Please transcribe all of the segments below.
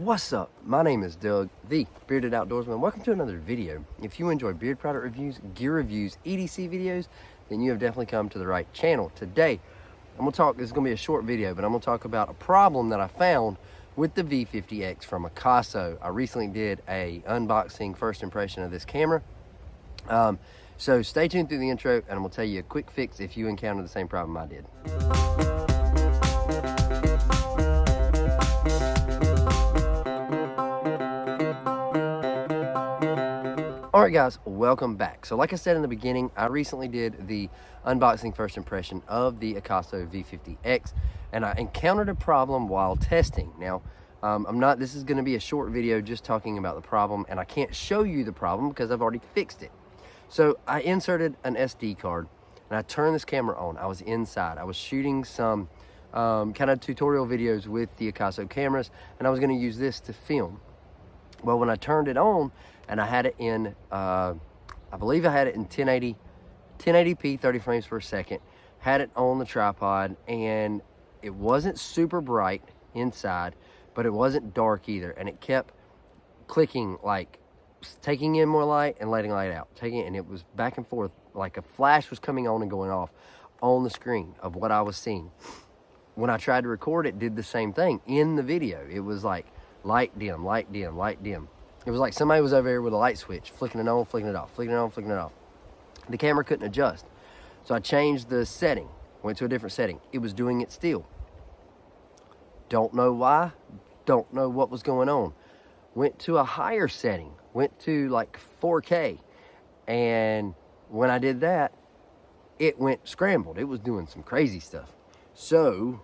What's up? My name is Doug, the Bearded Outdoorsman. Welcome to another video. If you enjoy beard product reviews, gear reviews, EDC videos, then you have definitely come to the right channel. Today, this is going to be a short video, but I'm going to talk about a problem that I found with the V50X from Akaso. I recently did a unboxing first impression of this camera. So stay tuned through the intro and I'm going to tell you a quick fix if you encounter the same problem I did. All right guys, welcome back. So like I said in the beginning, I recently did the unboxing first impression of the Akaso V50X and I encountered a problem while testing. Now, this is gonna be a short video just talking about the problem, and I can't show you the problem because I've already fixed it. So I inserted an SD card and I turned this camera on. I was inside, I was shooting some kind of tutorial videos with the Akaso cameras, and I was gonna use this to film. Well, when I turned it on and I had it in, I believe I had it in 1080p, 30 frames per second, had it on the tripod, and it wasn't super bright inside, but it wasn't dark either. And it kept clicking, like taking in more light and letting light out, and it was back and forth, like a flash was coming on and going off on the screen of what I was seeing. When I tried to record it, did the same thing in the video. It was like, light dim, light dim, light dim. It was like somebody was over here with a light switch, flicking it on, flicking it off, flicking it on, flicking it off. The camera couldn't adjust. So I changed the setting, went to a different setting. It was doing it still. Don't know why, don't know what was going on. Went to a higher setting, went to like 4K. And when I did that, it went scrambled. It was doing some crazy stuff. So,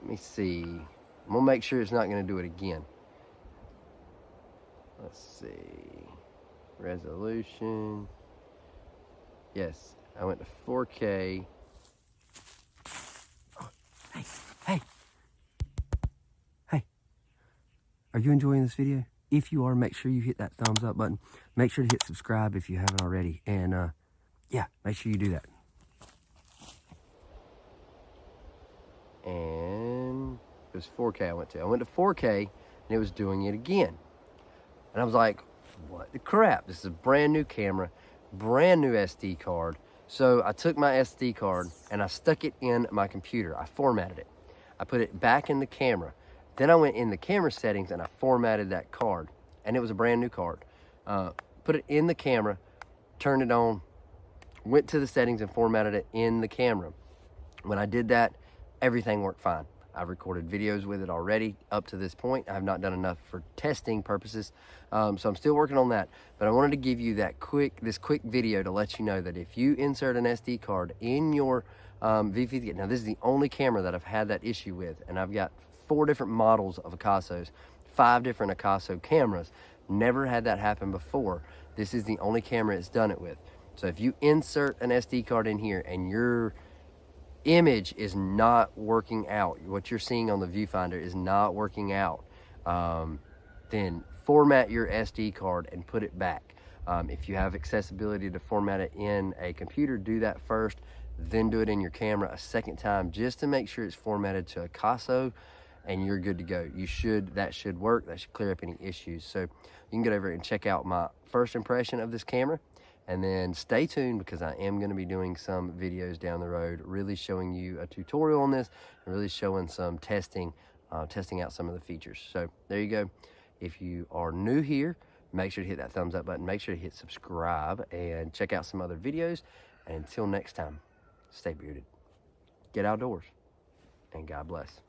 let me see. I'm gonna make sure it's not gonna do it again. Let's see. Resolution. Yes, I went to 4K. Oh, hey. Are you enjoying this video? If you are, make sure you hit that thumbs up button. Make sure to hit subscribe if you haven't already. And yeah, make sure you do that. And it was 4K I went to. I went to 4K and it was doing it again. And I was like, what the crap? This is a brand new camera, brand new SD card. So I took my SD card and I stuck it in my computer. I formatted it. I put it back in the camera. Then I went in the camera settings and I formatted that card. And it was a brand new card. Put it in the camera, turned it on, went to the settings and formatted it in the camera. When I did that, everything worked fine. I've recorded videos with it already up to this point. I have not done enough for testing purposes, so I'm still working on that. But I wanted to give you this quick video to let you know that if you insert an SD card in your V50, now this is the only camera that I've had that issue with, and I've got 4 different models of Akasos, 5 different Akaso cameras. Never had that happen before. This is the only camera it's done it with. So if you insert an SD card in here and your image is not working out, what you're seeing on the viewfinder is not working out, then format your SD card and put it back. If you have accessibility to format it in a computer, do that first, then do it in your camera a second time just to make sure it's formatted to Akaso and you're good to go. That should work. That should clear up any issues. So you can get over and check out my first impression of this camera. And then stay tuned because I am going to be doing some videos down the road, really showing you a tutorial on this and really showing some testing out some of the features. So there you go. If you are new here, make sure to hit that thumbs up button. Make sure to hit subscribe and check out some other videos. And until next time, stay bearded, get outdoors, and God bless.